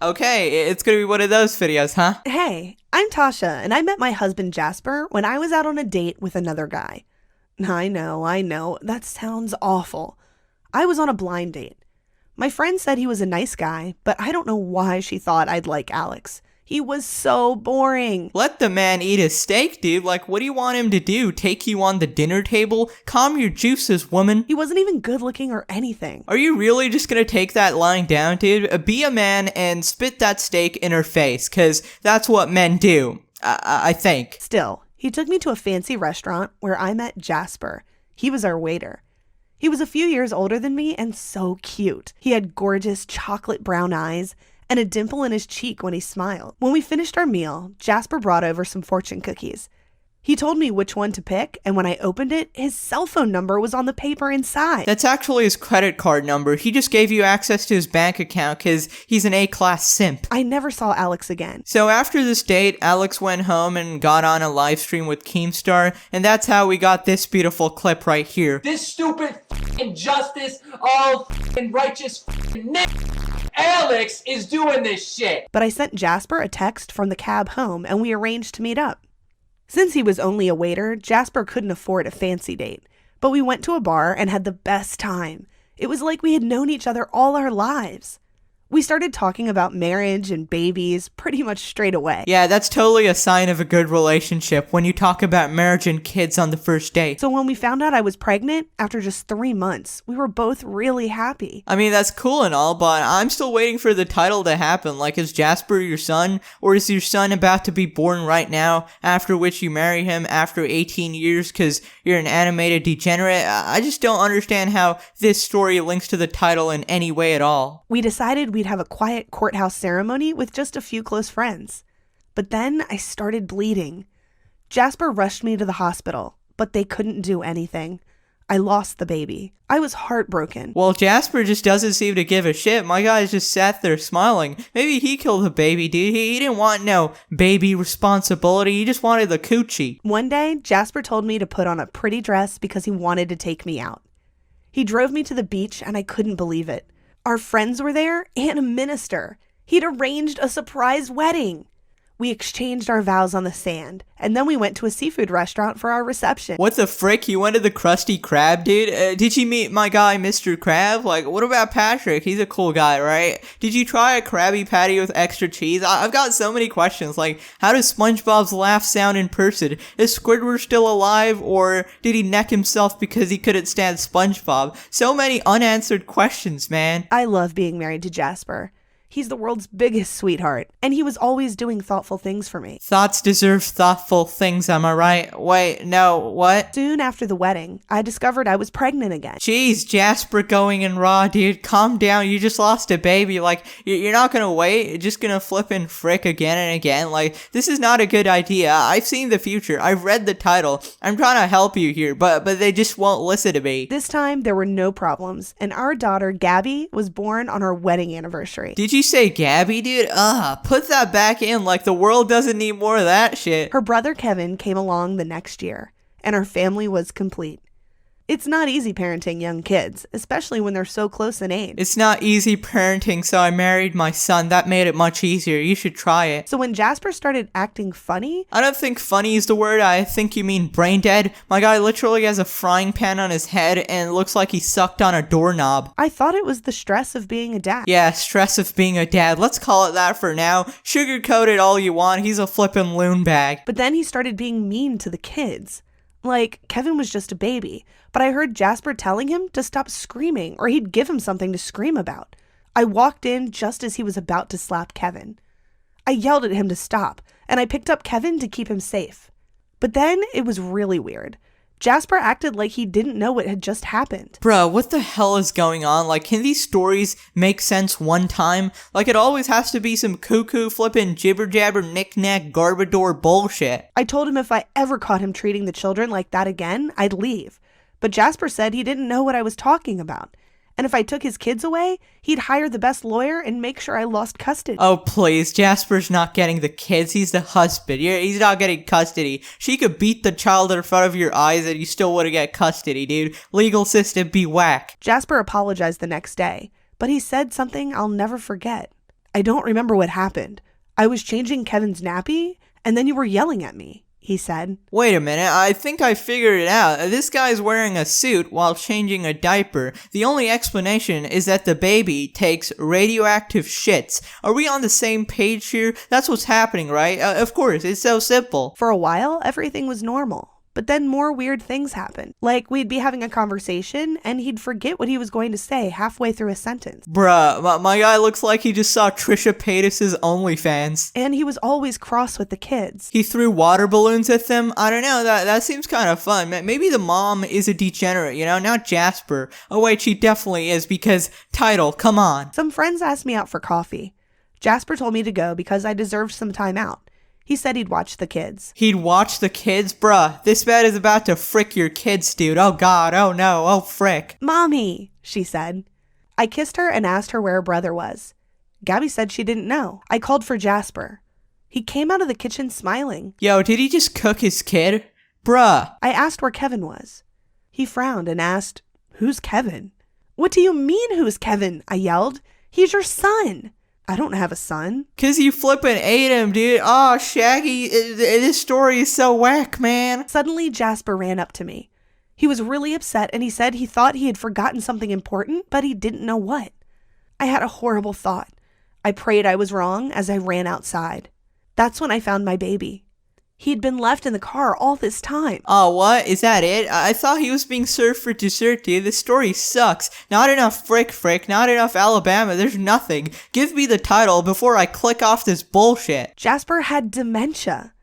Okay, it's gonna be one of those videos, huh? Hey, I'm Tasha, and I met my husband Jasper when I was out on a date with another guy. I know, that sounds awful. I was on a blind date. My friend said he was a nice guy, but I don't know why she thought I'd like Alex. He was so boring. Let the man eat his steak, dude. Like, what do you want him to do? Take you on the dinner table? Calm your juices, woman. He wasn't even good looking or anything. Are you really just gonna take that lying down, dude? Be a man and spit that steak in her face, cause that's what men do. I think. Still, he took me to a fancy restaurant where I met Jasper. He was our waiter. He was a few years older than me and so cute. He had gorgeous chocolate brown eyes and a dimple in his cheek when he smiled. When we finished our meal, Jasper brought over some fortune cookies. He told me which one to pick, and when I opened it, his cell phone number was on the paper inside. That's actually his credit card number. He just gave you access to his bank account because he's an A-class simp. I never saw Alex again. So after this date, Alex went home and got on a live stream with Keemstar, and that's how we got this beautiful clip right here. This stupid injustice of righteous Alex is doing this shit. But I sent Jasper a text from the cab home, and we arranged to meet up. Since he was only a waiter, Jasper couldn't afford a fancy date, but we went to a bar and had the best time. It was like we had known each other all our lives. We started talking about marriage and babies pretty much straight away. Yeah, that's totally a sign of a good relationship when you talk about marriage and kids on the first date. So when we found out I was pregnant, after just 3 months, we were both really happy. I mean, that's cool and all, but I'm still waiting for the title to happen. Like, is Jasper your son, or is your son about to be born right now, after which you marry him after 18 years because you're an animated degenerate? I just don't understand how this story links to the title in any way at all. We decided we'd have a quiet courthouse ceremony with just a few close friends. But then I started bleeding. Jasper rushed me to the hospital, but they couldn't do anything. I lost the baby. I was heartbroken. Well, Jasper just doesn't seem to give a shit. My guy just sat there smiling. Maybe he killed the baby, dude. He didn't want no baby responsibility. He just wanted the coochie. One day, Jasper told me to put on a pretty dress because he wanted to take me out. He drove me to the beach and I couldn't believe it. Our friends were there and a minister. He'd arranged a surprise wedding. We exchanged our vows on the sand, and then we went to a seafood restaurant for our reception. What the frick? You went to the Krusty Krab, dude? Did you meet my guy, Mr. Krab? Like, what about Patrick? He's a cool guy, right? Did you try a Krabby Patty with extra cheese? I've got so many questions. Like, how does SpongeBob's laugh sound in person? Is Squidward still alive, or did he neck himself because he couldn't stand SpongeBob? So many unanswered questions, man. I love being married to Jasper. He's the world's biggest sweetheart, and he was always doing thoughtful things for me. Thoughts deserve thoughtful things, am I right? Wait, no, what? Soon after the wedding, I discovered I was pregnant again. Jeez, Jasper going in raw, dude. Calm down, you just lost a baby. Like, you're not gonna wait, you're just gonna flip and frick again and again. Like, this is not a good idea. I've seen the future, I've read the title. I'm trying to help you here, but they just won't listen to me. This time, there were no problems, and our daughter, Gabby, was born on our wedding anniversary. Did you say Gabby, dude? Put that back in. Like, the world doesn't need more of that shit. Her brother Kevin came along the next year, and our family was complete. It's not easy parenting young kids, especially when they're so close in age. It's not easy parenting, so I married my son. That made it much easier. You should try it. So when Jasper started acting funny... I don't think funny is the word. I think you mean brain dead. My guy literally has a frying pan on his head and it looks like he sucked on a doorknob. I thought it was the stress of being a dad. Yeah, stress of being a dad. Let's call it that for now. Sugarcoat it all you want. He's a flippin' loon bag. But then he started being mean to the kids. Like, Kevin was just a baby, but I heard Jasper telling him to stop screaming or he'd give him something to scream about. I walked in just as he was about to slap Kevin. I yelled at him to stop, and I picked up Kevin to keep him safe. But then it was really weird. Jasper acted like he didn't know what had just happened. Bro, what the hell is going on? Like, can these stories make sense one time? Like, it always has to be some cuckoo flippin' jibber jabber knick-knack garbador bullshit. I told him if I ever caught him treating the children like that again, I'd leave. But Jasper said he didn't know what I was talking about. And if I took his kids away, he'd hire the best lawyer and make sure I lost custody. Oh, please. Jasper's not getting the kids. He's the husband. He's not getting custody. She could beat the child in front of your eyes and you still wouldn't get custody, dude. Legal system be whack. Jasper apologized the next day, but he said something I'll never forget. I don't remember what happened. I was changing Kevin's nappy, and then you were yelling at me, he said. Wait a minute, I think I figured it out. This guy's wearing a suit while changing a diaper. The only explanation is that the baby takes radioactive shits. Are we on the same page here? That's what's happening, right? Of course, it's so simple. For a while, everything was normal. But then more weird things happened. Like, we'd be having a conversation, and he'd forget what he was going to say halfway through a sentence. Bruh, my guy looks like he just saw Trisha Paytas's OnlyFans. And he was always cross with the kids. He threw water balloons at them? I don't know, that seems kind of fun. Maybe the mom is a degenerate, not Jasper. Oh wait, she definitely is, because title, come on. Some friends asked me out for coffee. Jasper told me to go because I deserved some time out. He said he'd watch the kids. He'd watch the kids? Bruh, this man is about to frick your kids, dude. Oh god, oh no, oh frick. Mommy, she said. I kissed her and asked her where her brother was. Gabby said she didn't know. I called for Jasper. He came out of the kitchen smiling. Yo, did he just cook his kid? Bruh. I asked where Kevin was. He frowned and asked, "Who's Kevin?" "What do you mean, who's Kevin?" I yelled. "He's your son." "I don't have a son." Cause you flippin' ate him, dude. Aw, Shaggy, this story is so whack, man. Suddenly, Jasper ran up to me. He was really upset and he said he thought he had forgotten something important, but he didn't know what. I had a horrible thought. I prayed I was wrong as I ran outside. That's when I found my baby. He'd been left in the car all this time. Oh, what? Is that it? I thought he was being served for dessert, dude. This story sucks. Not enough frick, not enough Alabama. There's nothing. Give me the title before I click off this bullshit. Jasper had dementia.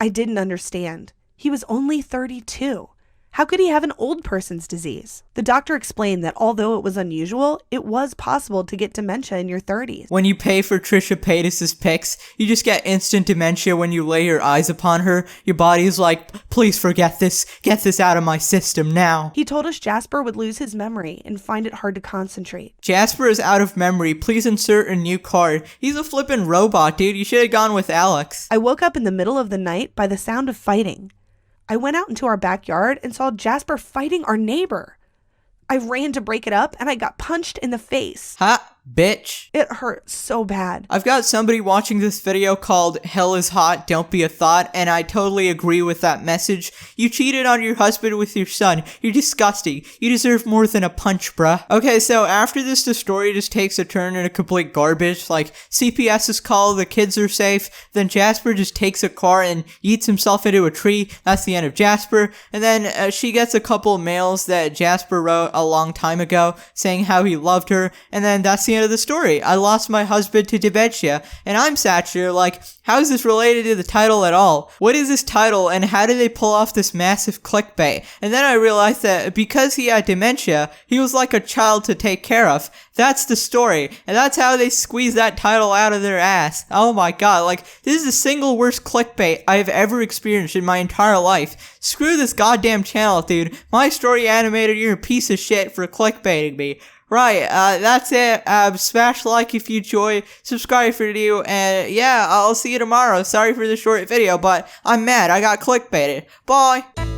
I didn't understand. He was only 32. How could he have an old person's disease? The doctor explained that although it was unusual, it was possible to get dementia in your 30s. When you pay for Trisha Paytas's pics, you just get instant dementia when you lay your eyes upon her. Your body's like, please forget this. Get this out of my system now. He told us Jasper would lose his memory and find it hard to concentrate. Jasper is out of memory. Please insert a new card. He's a flippin' robot, dude. You should have gone with Alex. I woke up in the middle of the night by the sound of fighting. I went out into our backyard and saw Jasper fighting our neighbor. I ran to break it up and I got punched in the face. Ha, bitch. It hurt so bad. I've got somebody watching this video called Hell is Hot, Don't Be a Thought, and I totally agree with that message. You cheated on your husband with your son. You're disgusting. You deserve more than a punch, bruh. Okay, so after this, the story just takes a turn into complete garbage. Like, CPS is called, the kids are safe, then Jasper just takes a car and yeets himself into a tree. That's the end of Jasper. And then she gets a couple of mails that Jasper wrote a long time ago saying how he loved her, and then that's the end of the story. I lost my husband to dementia, and I'm sat here like, how is this related to the title at all? What is this title, and how did they pull off this massive clickbait? And then I realized that because he had dementia, he was like a child to take care of. That's the story, and that's how they squeeze that title out of their ass. Oh my god, like, this is the single worst clickbait I've ever experienced in my entire life. Screw this goddamn channel, dude. My story animator, you're a piece of shit for clickbaiting me. Right, that's it. Smash like if you enjoy, subscribe for new, and yeah, I'll see you tomorrow. Sorry for the short video, but I'm mad. I got clickbaited. Bye.